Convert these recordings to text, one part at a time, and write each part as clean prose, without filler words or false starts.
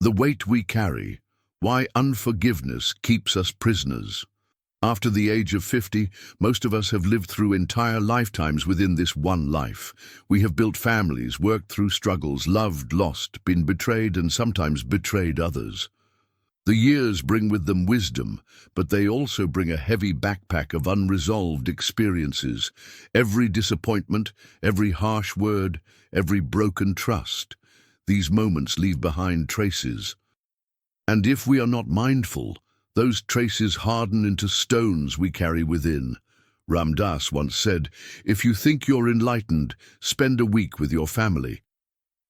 The weight we carry, why unforgiveness keeps us prisoners. After the age of 50, most of us have lived through entire lifetimes within this one life. We have built families, worked through struggles, loved, lost, been betrayed, and sometimes betrayed others. The years bring with them wisdom, but they also bring a heavy backpack of unresolved experiences. Every disappointment, every harsh word, every broken trust. These moments leave behind traces. And if we are not mindful, those traces harden into stones we carry within. Ram Dass once said, "If you think you're enlightened, spend a week with your family."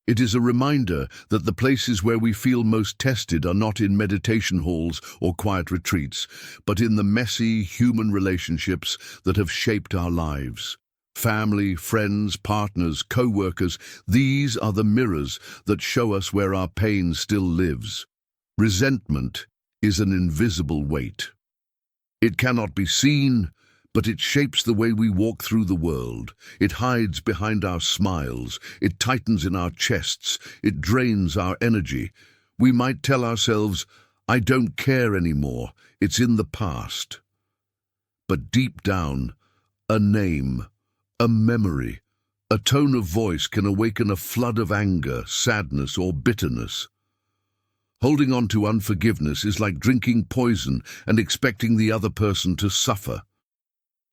It is a reminder that the places where we feel most tested are not in meditation halls or quiet retreats, but in the messy human relationships that have shaped our lives. Family, friends, partners, co-workers, these are the mirrors that show us where our pain still lives. Resentment is an invisible weight. It cannot be seen, but it shapes the way we walk through the world. It hides behind our smiles. It tightens in our chests. It drains our energy. We might tell ourselves, "I don't care anymore. It's in the past." But deep down, a name, a memory, a tone of voice can awaken a flood of anger, sadness, or bitterness. Holding on to unforgiveness is like drinking poison and expecting the other person to suffer.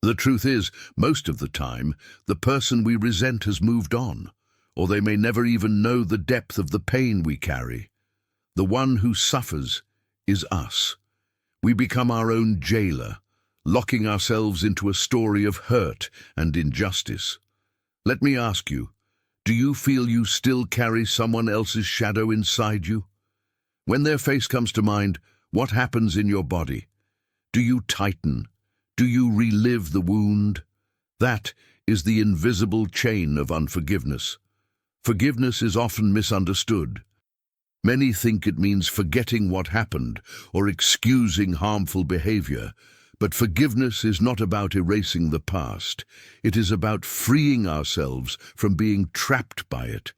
The truth is, most of the time, the person we resent has moved on, or they may never even know the depth of the pain we carry. The one who suffers is us. We become our own jailer, locking ourselves into a story of hurt and injustice. Let me ask you, do you feel you still carry someone else's shadow inside you? When their face comes to mind, what happens in your body? Do you tighten? Do you relive the wound? That is the invisible chain of unforgiveness. Forgiveness is often misunderstood. Many think it means forgetting what happened or excusing harmful behavior. But forgiveness is not about erasing the past. It is about freeing ourselves from being trapped by it.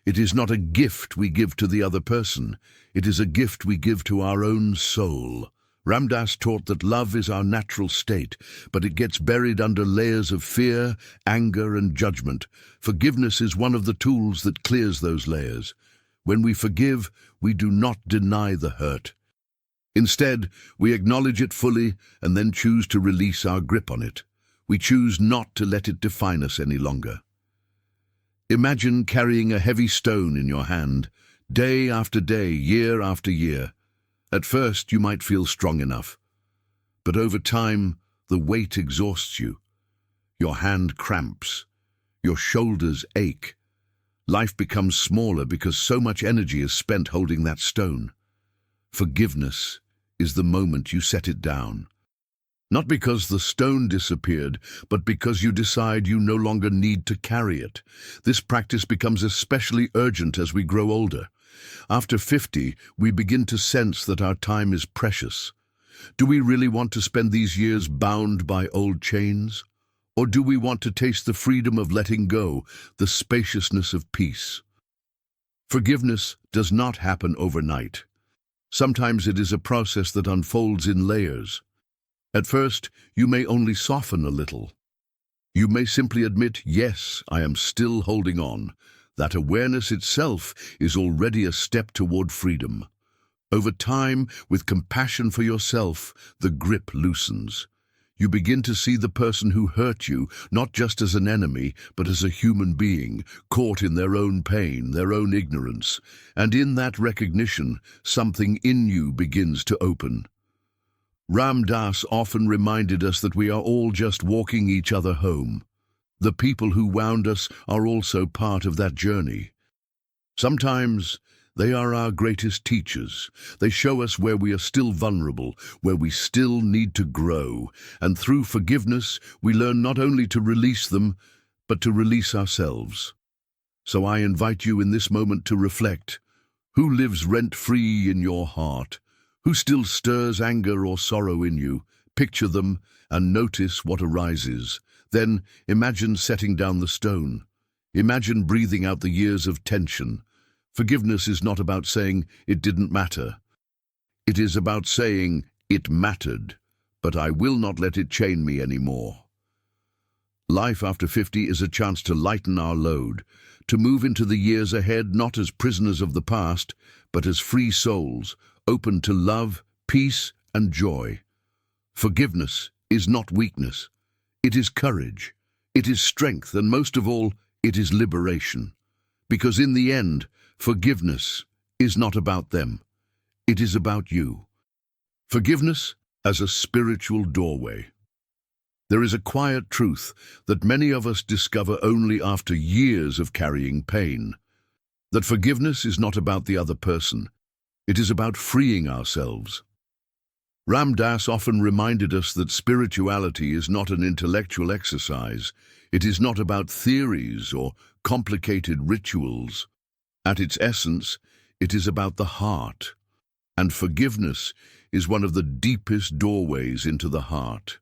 It is not a gift we give to the other person. It is a gift we give to our own soul. Ram Dass taught that love is our natural state, but it gets buried under layers of fear, anger, and judgment. Forgiveness is one of the tools that clears those layers. When we forgive, we do not deny the hurt. Instead, we acknowledge it fully and then choose to release our grip on it. We choose not to let it define us any longer. Imagine carrying a heavy stone in your hand, day after day, year after year. At first, you might feel strong enough, but over time, the weight exhausts you. Your hand cramps, your shoulders ache. Life becomes smaller because so much energy is spent holding that stone. Forgiveness is the moment you set it down. Not because the stone disappeared, but because you decide you no longer need to carry it. This practice becomes especially urgent as we grow older. After 50, we begin to sense that our time is precious. Do we really want to spend these years bound by old chains? Or do we want to taste the freedom of letting go, the spaciousness of peace? Forgiveness does not happen overnight. Sometimes it is a process that unfolds in layers. At first, you may only soften a little. You may simply admit, yes, I am still holding on. That awareness itself is already a step toward freedom. Over time, with compassion for yourself, the grip loosens. You begin to see the person who hurt you not just as an enemy, but as a human being, caught in their own pain, their own ignorance. And in that recognition, something in you begins to open. Ram Dass often reminded us that we are all just walking each other home. The people who wound us are also part of that journey. Sometimes they are our greatest teachers. They show us where we are still vulnerable, where we still need to grow. And through forgiveness, we learn not only to release them, but to release ourselves. So I invite you in this moment to reflect. Who lives rent-free in your heart? Who still stirs anger or sorrow in you? Picture them and notice what arises. Then imagine setting down the stone. Imagine breathing out the years of tension. Forgiveness is not about saying it didn't matter. It is about saying it mattered, but I will not let it chain me anymore. Life after 50 is a chance to lighten our load, to move into the years ahead not as prisoners of the past, but as free souls, open to love, peace, and joy. Forgiveness is not weakness. It is courage. It is strength, and most of all, it is liberation. Because in the end, forgiveness is not about them. It is about you. Forgiveness as a spiritual doorway. There is a quiet truth that many of us discover only after years of carrying pain. That forgiveness is not about the other person. It is about freeing ourselves. Ram Dass often reminded us that spirituality is not an intellectual exercise. It is not about theories or complicated rituals. At its essence, it is about the heart. And forgiveness is one of the deepest doorways into the heart.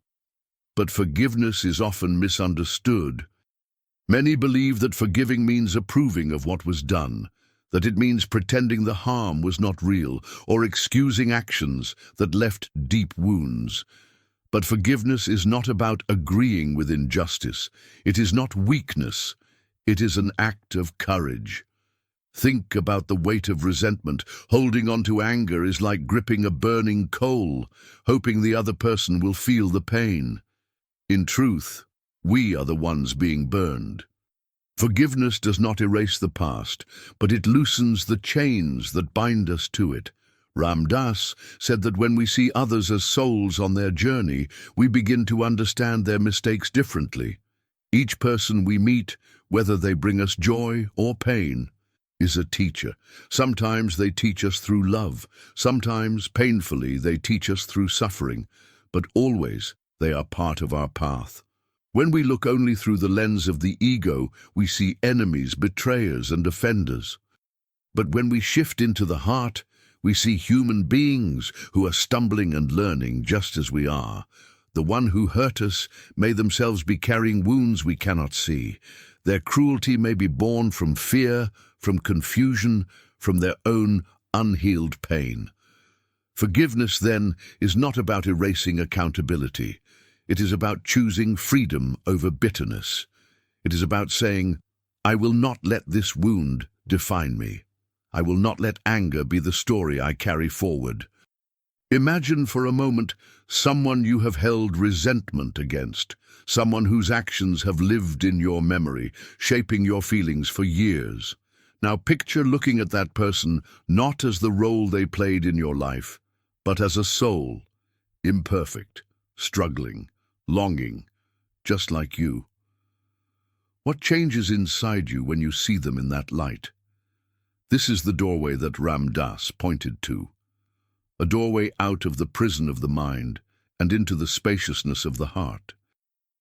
But forgiveness is often misunderstood. Many believe that forgiving means approving of what was done, that it means pretending the harm was not real, or excusing actions that left deep wounds. But forgiveness is not about agreeing with injustice. It is not weakness. It is an act of courage. Think about the weight of resentment. Holding on to anger is like gripping a burning coal, hoping the other person will feel the pain. In truth, we are the ones being burned. Forgiveness does not erase the past, but it loosens the chains that bind us to it. Ram Dass said that when we see others as souls on their journey, we begin to understand their mistakes differently. Each person we meet, whether they bring us joy or pain, is a teacher. Sometimes they teach us through love. Sometimes, painfully, they teach us through suffering. But always, they are part of our path. When we look only through the lens of the ego, we see enemies, betrayers, and offenders. But when we shift into the heart, we see human beings who are stumbling and learning just as we are. The one who hurt us may themselves be carrying wounds we cannot see. Their cruelty may be born from fear, from confusion, from their own unhealed pain. Forgiveness, then, is not about erasing accountability. It is about choosing freedom over bitterness. It is about saying, I will not let this wound define me. I will not let anger be the story I carry forward. Imagine for a moment someone you have held resentment against, someone whose actions have lived in your memory, shaping your feelings for years. Now picture looking at that person not as the role they played in your life, but as a soul, imperfect, struggling, longing, just like you. What changes inside you when you see them in that light? This is the doorway that Ram Dass pointed to, a doorway out of the prison of the mind and into the spaciousness of the heart.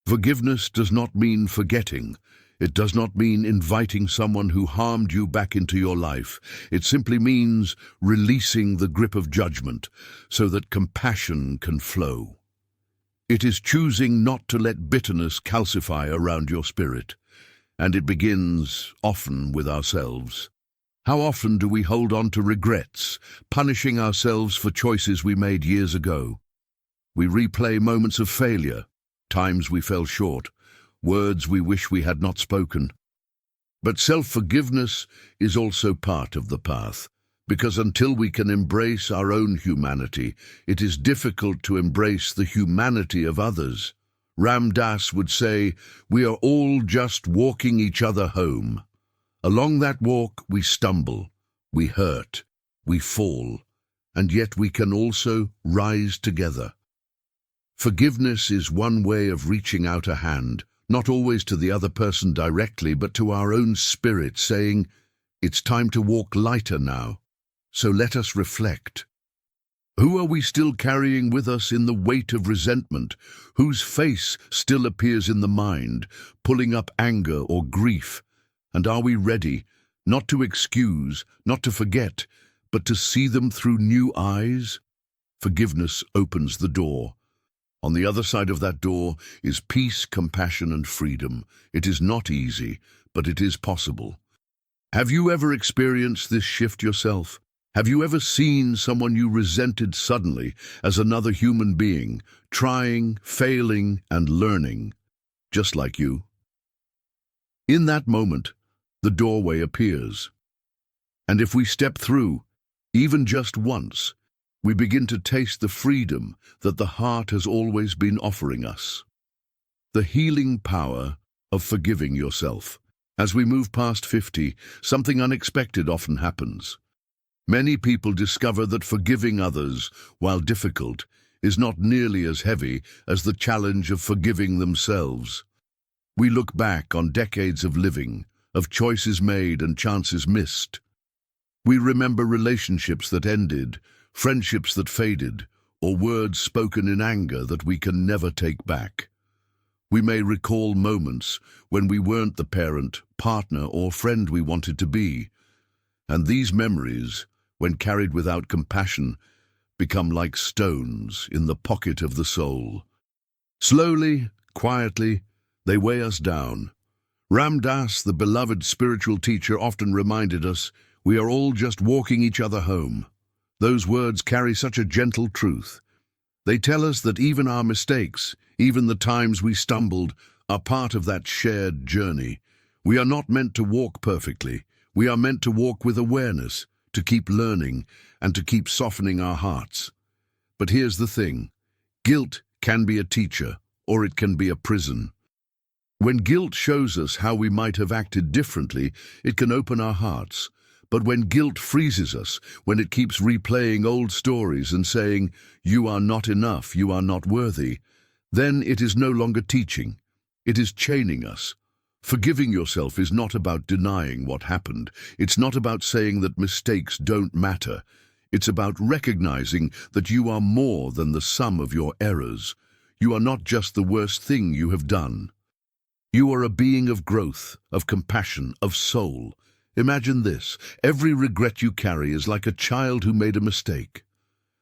Forgiveness does not mean forgetting. It does not mean inviting someone who harmed you back into your life. It simply means releasing the grip of judgment so that compassion can flow. It is choosing not to let bitterness calcify around your spirit, and it begins often with ourselves. How often do we hold on to regrets, punishing ourselves for choices we made years ago? We replay moments of failure, times we fell short, words we wish we had not spoken. But self-forgiveness is also part of the path, because until we can embrace our own humanity, it is difficult to embrace the humanity of others. Ram Dass would say, we are all just walking each other home. Along that walk we stumble, we hurt, we fall, and yet we can also rise together. Forgiveness is one way of reaching out a hand, not always to the other person directly, but to our own spirit, saying, it's time to walk lighter now, so let us reflect. Who are we still carrying with us in the weight of resentment? Whose face still appears in the mind, pulling up anger or grief? And are we ready, not to excuse, not to forget, but to see them through new eyes? Forgiveness opens the door. On the other side of that door is peace, compassion, and freedom. It is not easy, but it is possible. Have you ever experienced this shift yourself? Have you ever seen someone you resented suddenly as another human being, trying, failing, and learning, just like you? In that moment, the doorway appears. And if we step through, even just once, we begin to taste the freedom that the heart has always been offering us. The healing power of forgiving yourself. As we move past 50, something unexpected often happens. Many people discover that forgiving others, while difficult, is not nearly as heavy as the challenge of forgiving themselves. We look back on decades of living, of choices made and chances missed. We remember relationships that ended, friendships that faded, or words spoken in anger that we can never take back. We may recall moments when we weren't the parent, partner, or friend we wanted to be. And these memories, when carried without compassion, become like stones in the pocket of the soul. Slowly, quietly, they weigh us down. Ram Dass, the beloved spiritual teacher, often reminded us, we are all just walking each other home. Those words carry such a gentle truth. They tell us that even our mistakes, even the times we stumbled, are part of that shared journey. We are not meant to walk perfectly. We are meant to walk with awareness, to keep learning, and to keep softening our hearts. But here's the thing. Guilt can be a teacher, or it can be a prison. When guilt shows us how we might have acted differently, it can open our hearts. But when guilt freezes us, when it keeps replaying old stories and saying, you are not enough, you are not worthy, then it is no longer teaching. It is chaining us. Forgiving yourself is not about denying what happened. It's not about saying that mistakes don't matter. It's about recognizing that you are more than the sum of your errors. You are not just the worst thing you have done. You are a being of growth, of compassion, of soul. Imagine this. Every regret you carry is like a child who made a mistake.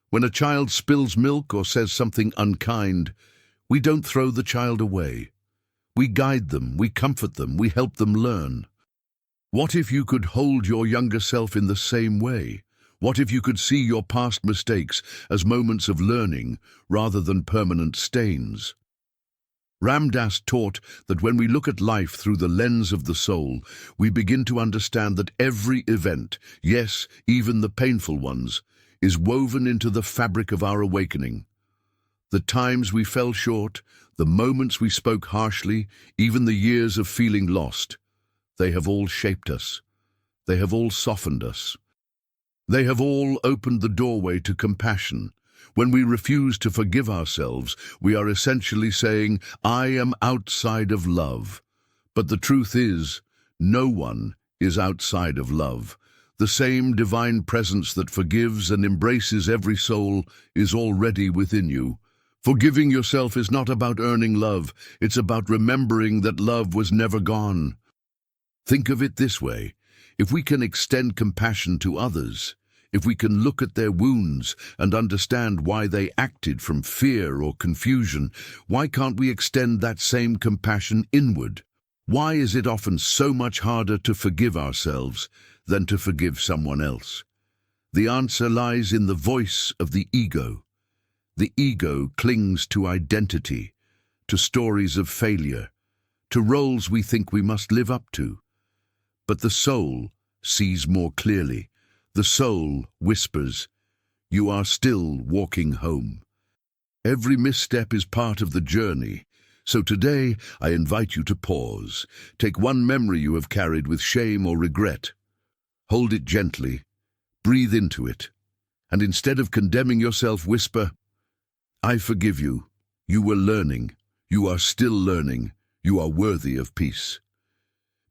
When a child spills milk or says something unkind, we don't throw the child away. We guide them, we comfort them, we help them learn. What if you could hold your younger self in the same way? What if you could see your past mistakes as moments of learning rather than permanent stains? Ram Dass taught that when we look at life through the lens of the soul, we begin to understand that every event, yes, even the painful ones, is woven into the fabric of our awakening. The times we fell short, the moments we spoke harshly, even the years of feeling lost, they have all shaped us. They have all softened us. They have all opened the doorway to compassion. When we refuse to forgive ourselves, we are essentially saying, I am outside of love. But the truth is, no one is outside of love. The same divine presence that forgives and embraces every soul is already within you. Forgiving yourself is not about earning love. It's about remembering that love was never gone. Think of it this way. If we can extend compassion to others, if we can look at their wounds and understand why they acted from fear or confusion, why can't we extend that same compassion inward? Why is it often so much harder to forgive ourselves than to forgive someone else? The answer lies in the voice of the ego. The ego clings to identity, to stories of failure, to roles we think we must live up to. But the soul sees more clearly. The soul whispers, you are still walking home. Every misstep is part of the journey. So today, I invite you to pause. Take one memory you have carried with shame or regret. Hold it gently. Breathe into it. And instead of condemning yourself, whisper, I forgive you. You were learning. You are still learning. You are worthy of peace.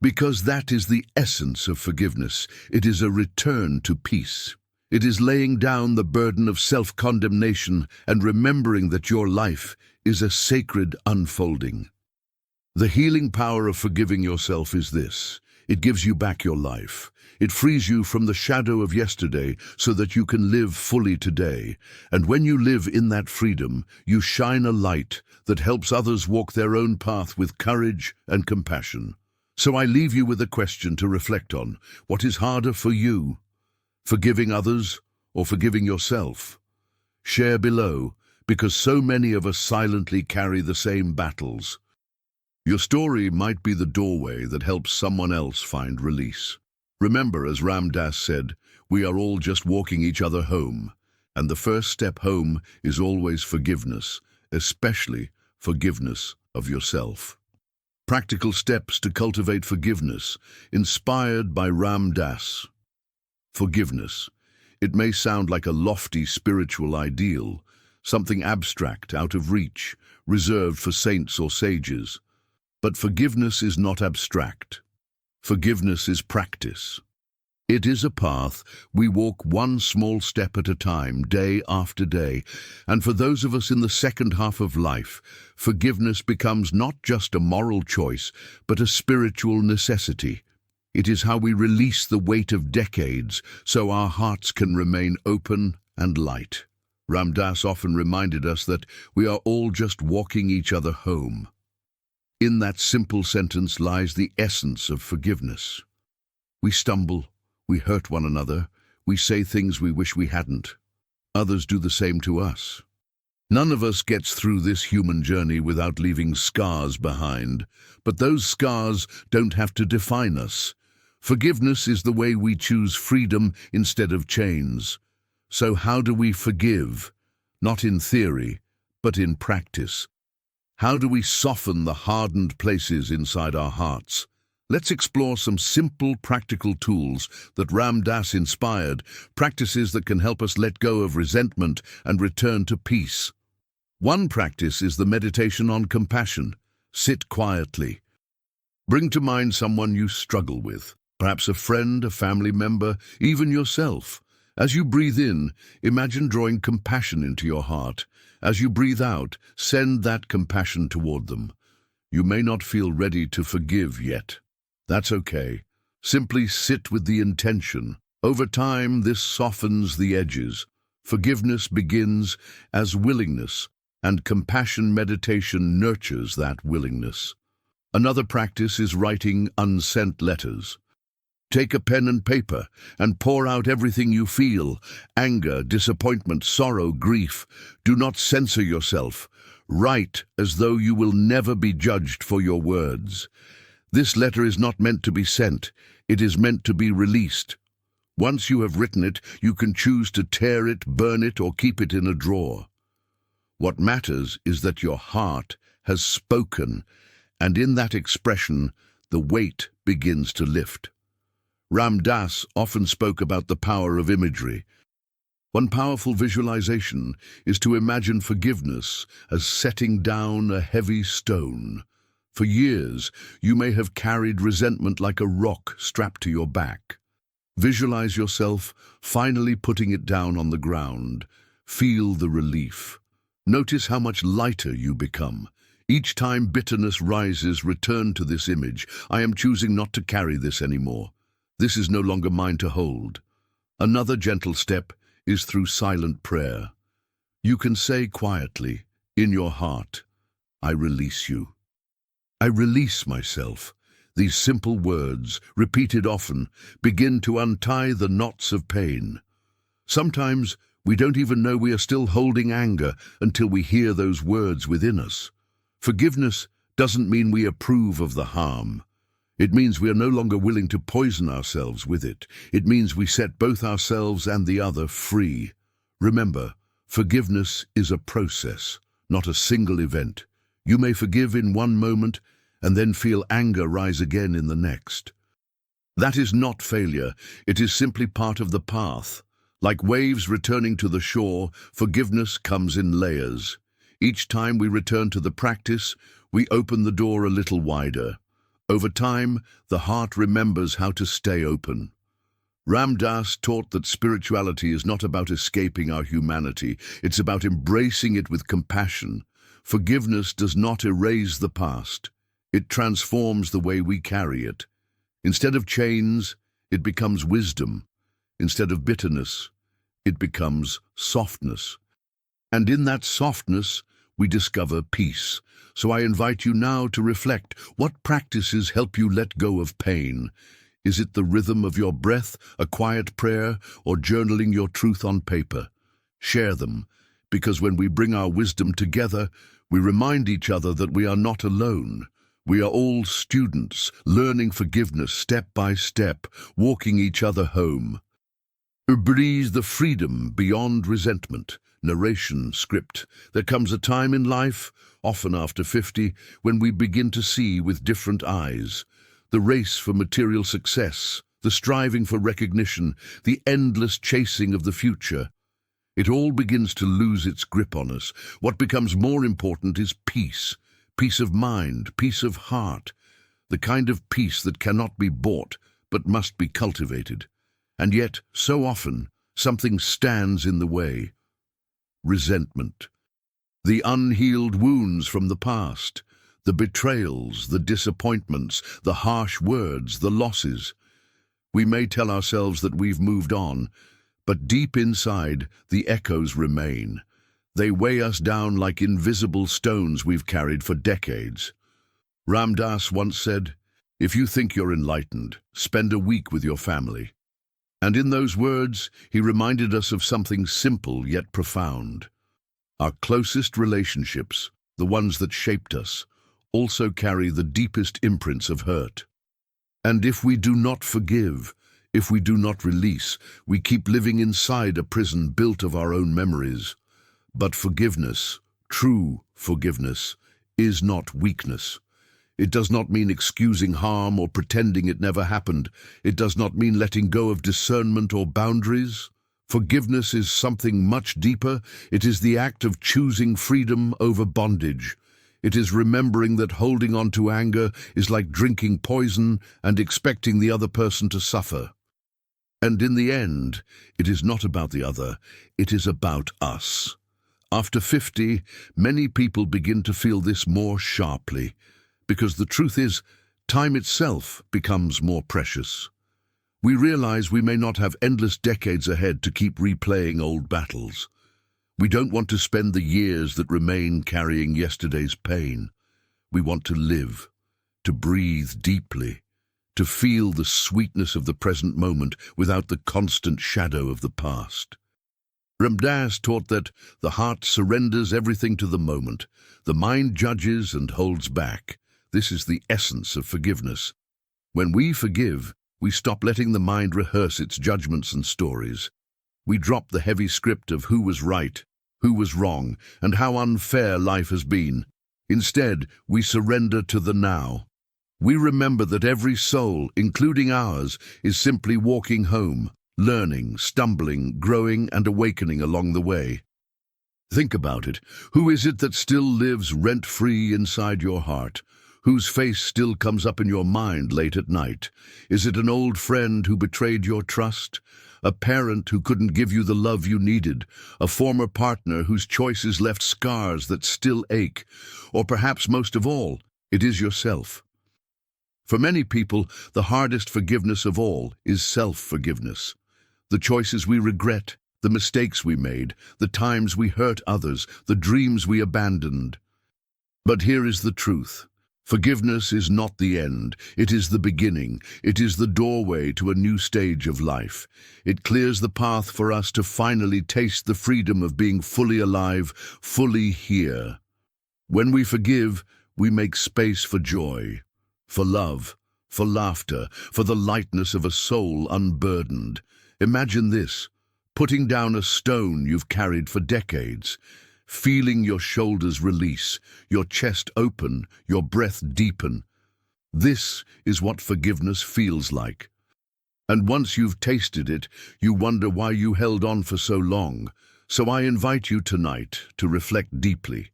Because that is the essence of forgiveness. It is a return to peace. It is laying down the burden of self-condemnation and remembering that your life is a sacred unfolding. The healing power of forgiving yourself is this. It gives you back your life. It frees you from the shadow of yesterday so that you can live fully today. And when you live in that freedom, you shine a light that helps others walk their own path with courage and compassion. So I leave you with a question to reflect on. What is harder for you? Forgiving others or forgiving yourself? Share below, because so many of us silently carry the same battles. Your story might be the doorway that helps someone else find release. Remember, as Ram Dass said, we are all just walking each other home, and the first step home is always forgiveness, especially forgiveness of yourself. Practical steps to cultivate forgiveness, inspired by Ram Dass. Forgiveness. It may sound like a lofty spiritual ideal, something abstract, out of reach, reserved for saints or sages. But forgiveness is not abstract. Forgiveness is practice. It is a path we walk one small step at a time, day after day. And for those of us in the second half of life, forgiveness becomes not just a moral choice, but a spiritual necessity. It is how we release the weight of decades so our hearts can remain open and light. Ram Dass often reminded us that we are all just walking each other home. In that simple sentence lies the essence of forgiveness. We stumble, we hurt one another, we say things we wish we hadn't. Others do the same to us. None of us gets through this human journey without leaving scars behind, but those scars don't have to define us. Forgiveness is the way we choose freedom instead of chains. So how do we forgive? Not in theory, but in practice. How do we soften the hardened places inside our hearts? Let's explore some simple, practical tools that Ram Dass inspired, practices that can help us let go of resentment and return to peace. One practice is the meditation on compassion. Sit quietly. Bring to mind someone you struggle with, perhaps a friend, a family member, even yourself. As you breathe in, imagine drawing compassion into your heart. As you breathe out, send that compassion toward them. You may not feel ready to forgive yet. That's okay. Simply sit with the intention. Over time, this softens the edges. Forgiveness begins as willingness, and compassion meditation nurtures that willingness. Another practice is writing unsent letters. Take a pen and paper and pour out everything you feel: anger, disappointment, sorrow, grief. Do not censor yourself. Write as though you will never be judged for your words. This letter is not meant to be sent. It is meant to be released. Once you have written it, you can choose to tear it, burn it, or keep it in a drawer. What matters is that your heart has spoken, and in that expression, the weight begins to lift. Ram Dass often spoke about the power of imagery. One powerful visualization is to imagine forgiveness as setting down a heavy stone. For years, you may have carried resentment like a rock strapped to your back. Visualize yourself finally putting it down on the ground. Feel the relief. Notice how much lighter you become. Each time bitterness rises, return to this image. I am choosing not to carry this anymore. This is no longer mine to hold. Another gentle step is through silent prayer. You can say quietly, in your heart, I release you. I release myself. These simple words, repeated often, begin to untie the knots of pain. Sometimes we don't even know we are still holding anger until we hear those words within us. Forgiveness doesn't mean we approve of the harm. It means we are no longer willing to poison ourselves with it. It means we set both ourselves and the other free. Remember, forgiveness is a process, not a single event. You may forgive in one moment and then feel anger rise again in the next. That is not failure. It is simply part of the path. Like waves returning to the shore, forgiveness comes in layers. Each time we return to the practice, we open the door a little wider. Over time, the heart remembers how to stay open. Ram Dass taught that spirituality is not about escaping our humanity. It's about embracing it with compassion. Forgiveness does not erase the past. It transforms the way we carry it. Instead of chains, it becomes wisdom. Instead of bitterness, it becomes softness. And in that softness, we discover peace. So I invite you now to reflect. What practices help you let go of pain? Is it the rhythm of your breath, a quiet prayer, or journaling your truth on paper? Share them, because when we bring our wisdom together, we remind each other that we are not alone. We are all students, learning forgiveness step by step, walking each other home. Breathe the freedom beyond resentment. Narration script. There comes a time in life, often after 50, when we begin to see with different eyes. The race for material success, the striving for recognition, the endless chasing of the future. It all begins to lose its grip on us. What becomes more important is peace. Peace of mind, peace of heart. The kind of peace that cannot be bought, but must be cultivated. And yet, so often, something stands in the way. Resentment. The unhealed wounds from the past. The betrayals, the disappointments, the harsh words, the losses. We may tell ourselves that we've moved on, but deep inside, the echoes remain. They weigh us down like invisible stones we've carried for decades. Ram Dass once said, "If you think you're enlightened, spend a week with your family." And in those words, he reminded us of something simple yet profound. Our closest relationships, the ones that shaped us, also carry the deepest imprints of hurt. And if we do not forgive, if we do not release, we keep living inside a prison built of our own memories. But forgiveness, true forgiveness, is not weakness. It does not mean excusing harm or pretending it never happened. It does not mean letting go of discernment or boundaries. Forgiveness is something much deeper. It is the act of choosing freedom over bondage. It is remembering that holding on to anger is like drinking poison and expecting the other person to suffer. And in the end, it is not about the other, it is about us. After 50, many people begin to feel this more sharply, because the truth is, time itself becomes more precious. We realize we may not have endless decades ahead to keep replaying old battles. We don't want to spend the years that remain carrying yesterday's pain. We want to live, to breathe deeply, to feel the sweetness of the present moment without the constant shadow of the past. Ram Dass taught that the heart surrenders everything to the moment. The mind judges and holds back. This is the essence of forgiveness. When we forgive, we stop letting the mind rehearse its judgments and stories. We drop the heavy script of who was right, who was wrong, and how unfair life has been. Instead, we surrender to the now. We remember that every soul, including ours, is simply walking home, learning, stumbling, growing, and awakening along the way. Think about it. Who is it that still lives rent-free inside your heart? Whose face still comes up in your mind late at night? Is it an old friend who betrayed your trust? A parent who couldn't give you the love you needed? A former partner whose choices left scars that still ache? Or perhaps most of all, it is yourself. For many people, the hardest forgiveness of all is self-forgiveness. The choices we regret, the mistakes we made, the times we hurt others, the dreams we abandoned. But here is the truth. Forgiveness is not the end. It is the beginning. It is the doorway to a new stage of life. It clears the path for us to finally taste the freedom of being fully alive, fully here. When we forgive, we make space for joy, for love, for laughter, for the lightness of a soul unburdened. Imagine this, putting down a stone you've carried for decades, feeling your shoulders release, your chest open, your breath deepen. This is what forgiveness feels like. And once you've tasted it, you wonder why you held on for so long. So I invite you tonight to reflect deeply.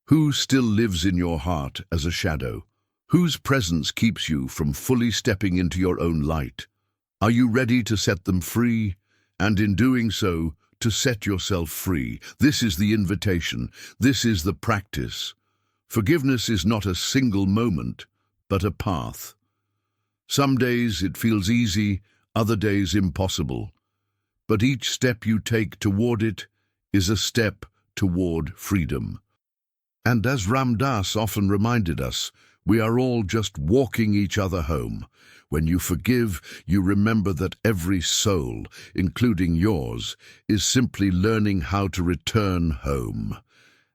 Who still lives in your heart as a shadow? Whose presence keeps you from fully stepping into your own light? Are you ready to set them free? And in doing so, to set yourself free. This is the invitation. This is the practice. Forgiveness is not a single moment, but a path. Some days it feels easy, other days impossible. But each step you take toward it is a step toward freedom. And as Ram Dass often reminded us, we are all just walking each other home. When you forgive, you remember that every soul, including yours, is simply learning how to return home.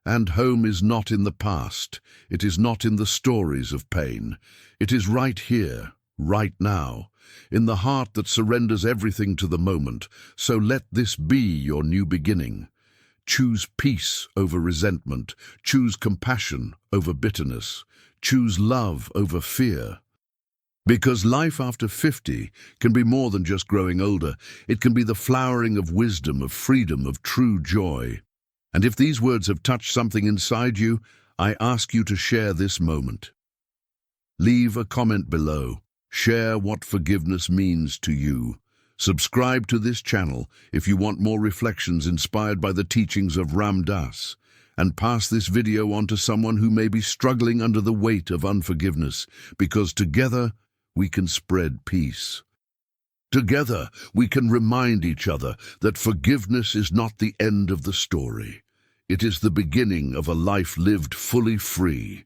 And home is not in the past. It is not in the stories of pain. It is right here, right now, in the heart that surrenders everything to the moment. So let this be your new beginning. Choose peace over resentment. Choose compassion over bitterness. Choose love over fear. Because life after 50 can be more than just growing older. It can be the flowering of wisdom, of freedom, of true joy. And if these words have touched something inside you, I ask you to share this moment. Leave a comment below. Share what forgiveness means to you. Subscribe to this channel if you want more reflections inspired by the teachings of Ram Dass. And pass this video on to someone who may be struggling under the weight of unforgiveness, because together we can spread peace. Together, we can remind each other that forgiveness is not the end of the story. It is the beginning of a life lived fully free.